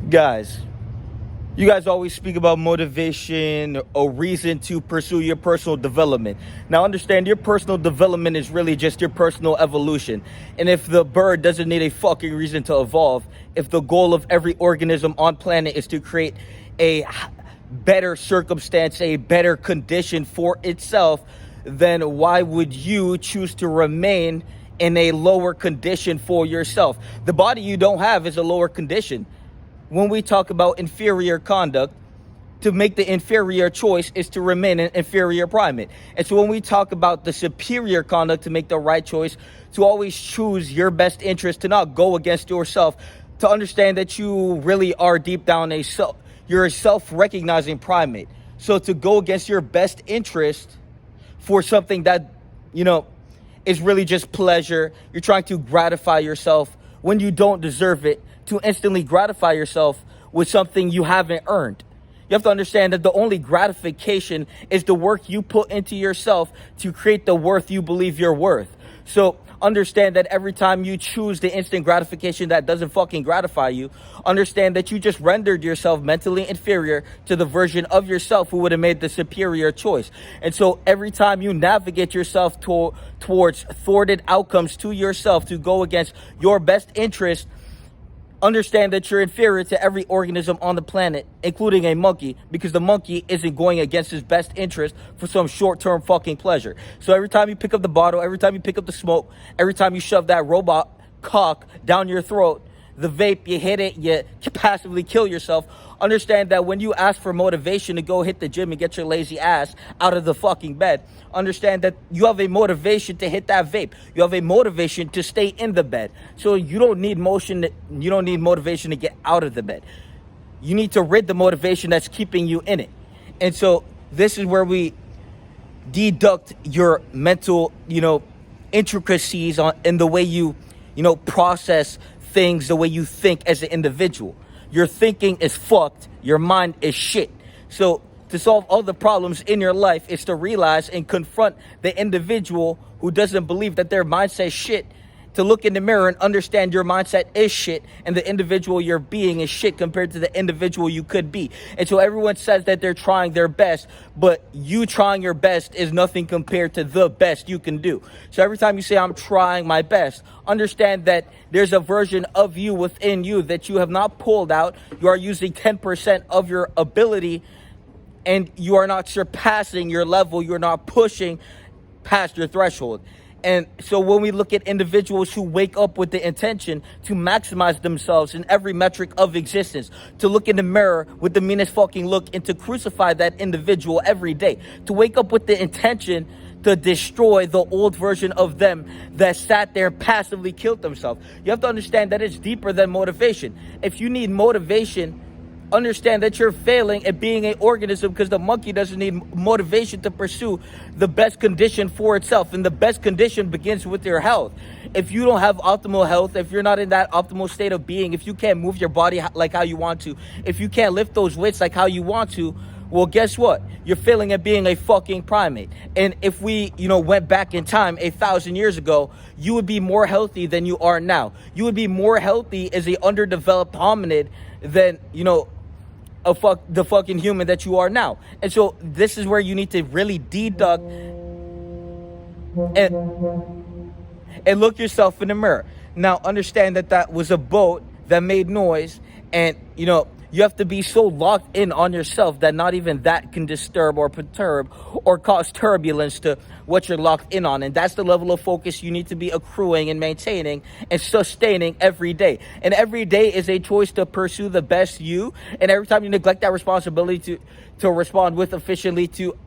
Guys, you guys always speak about motivation or reason to pursue your personal development. Now understand, your personal development is really just your personal evolution. And if the bird doesn't need a fucking reason to evolve, if the goal of every organism on planet is to create a better circumstance, a better condition for itself, then why would you choose to remain in a lower condition for yourself? The body you don't have is a lower condition. When we talk about inferior conduct, to make the inferior choice is to remain an inferior primate. And so when we talk about the superior conduct, to make the right choice, to always choose your best interest, to not go against yourself, to understand that you really are deep down you're a self-recognizing primate. So to go against your best interest for something that, is really just pleasure, you're trying to gratify yourself when you don't deserve it, to instantly gratify yourself with something you haven't earned. You have to understand that the only gratification is the work you put into yourself to create the worth you believe you're worth. So understand that every time you choose the instant gratification that doesn't fucking gratify you, understand that you just rendered yourself mentally inferior to the version of yourself who would have made the superior choice. And so every time you navigate yourself towards thwarted outcomes to yourself, to go against your best interest, understand that you're inferior to every organism on the planet, including a monkey, because the monkey isn't going against his best interest for some short-term fucking pleasure. So every time you pick up the bottle, every time you pick up the smoke, every time you shove that robot cock down your throat, the vape, you hit it, you passively kill yourself. Understand that when you ask for motivation to go hit the gym and get your lazy ass out of the fucking bed, understand that you have a motivation to hit that vape. You have a motivation to stay in the bed. So you don't need motivation to get out of the bed. You need to rid the motivation that's keeping you in it. And so this is where we deduct your mental, intricacies in the way you process things, the way you think as an individual. Your thinking is fucked. Your mind is shit. So to solve all the problems in your life is to realize and confront the individual who doesn't believe that their mindset is shit, to look in the mirror and understand your mindset is shit and the individual you're being is shit compared to the individual you could be. And so everyone says that they're trying their best, but you trying your best is nothing compared to the best you can do. So every time you say, I'm trying my best, understand that there's a version of you within you that you have not pulled out. You are using 10% of your ability and you are not surpassing your level. You're not pushing past your threshold. And so when we look at individuals who wake up with the intention to maximize themselves in every metric of existence, to look in the mirror with the meanest fucking look and to crucify that individual every day, to wake up with the intention to destroy the old version of them that sat there and passively killed themselves. You have to understand that it's deeper than motivation. If you need motivation, understand that you're failing at being an organism, because the monkey doesn't need motivation to pursue the best condition for itself. And the best condition begins with your health. If you don't have optimal health, if you're not in that optimal state of being, if you can't move your body like how you want to, if you can't lift those weights like how you want to, well, guess what? You're failing at being a fucking primate. And if we, went back in time 1,000 years ago, you would be more healthy than you are now. You would be more healthy as a underdeveloped hominid than, the fucking human that you are now. And so this is where you need to really deduct and look yourself in the mirror. Now understand that was a boat that made noise, and you have to be so locked in on yourself that not even that can disturb or perturb or cause turbulence to what you're locked in on. And that's the level of focus you need to be accruing and maintaining and sustaining every day. And every day is a choice to pursue the best you. And every time you neglect that responsibility to respond with efficiently, to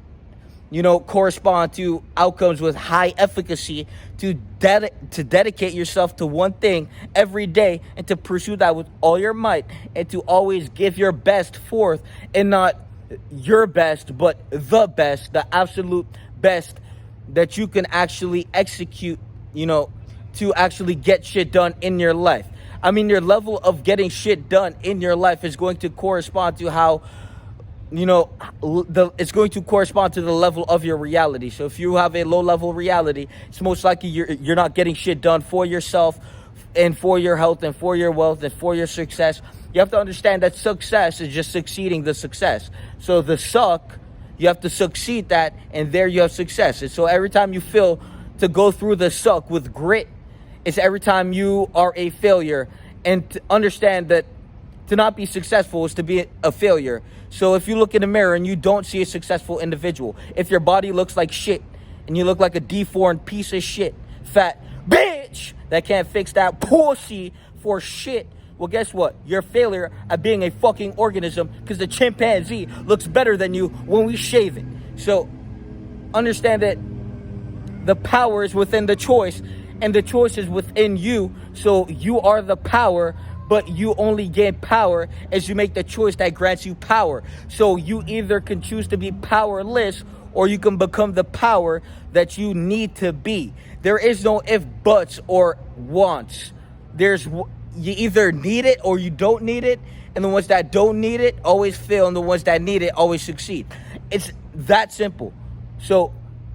correspond to outcomes with high efficacy, to dedicate yourself to one thing every day and to pursue that with all your might, and to always give your best forth, and not your best, but the absolute best that you can actually execute, to actually get shit done in your life. I mean, your level of getting shit done in your life is going to correspond to how it's going to correspond to the level of your reality. So if you have a low level reality, it's most likely you're not getting shit done for yourself and for your health and for your wealth and for your success You have to understand that success is just succeeding the success. So the suck, you have to succeed that, and there you have success. And so every time you feel to go through the suck with grit, it's every time you are a failure. And to understand that to not be successful is to be a failure. So if you look in the mirror and you don't see a successful individual, if your body looks like shit and you look like a deformed piece of shit, fat bitch that can't fix that pussy for shit, well, guess what? You're a failure at being a fucking organism, because the chimpanzee looks better than you when we shave it. So understand that the power is within the choice, and the choice is within you. So you are the power, but you only gain power as you make the choice that grants you power. So you either can choose to be powerless, or you can become the power that you need to be. There is no if, buts, or wants. You either need it or you don't need it, and the ones that don't need it always fail, and the ones that need it always succeed. It's that simple. So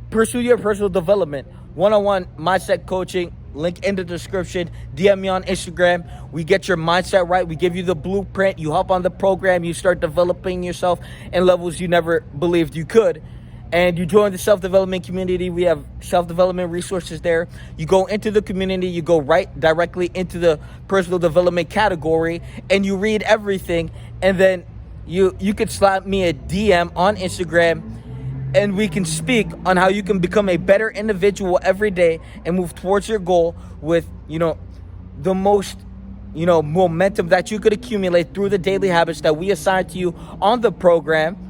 pursue your personal development. One-on-one mindset coaching, link in the description. DM me on Instagram. We get your mindset right. We give you the blueprint. You hop on the program. You start developing yourself in levels you never believed you could. And you join the self-development community. We have self-development resources there. You go into the community. You go right directly into the personal development category, and you read everything. And then you could slap me a DM on Instagram, and we can speak on how you can become a better individual every day and move towards your goal with, the most, momentum that you could accumulate through the daily habits that we assign to you on the program.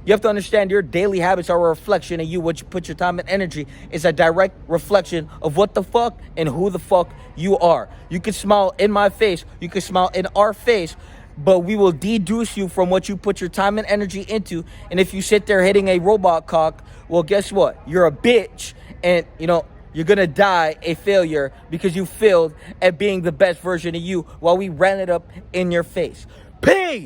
You have to understand your daily habits are a reflection of you. What you put your time and energy is a direct reflection of what the fuck and who the fuck you are. You can smile in my face. You can smile in our face. But we will deduce you from what you put your time and energy into. And if you sit there hitting a robot cock, well, guess what? You're a bitch. And, you're going to die a failure because you failed at being the best version of you while we ran it up in your face. Peace!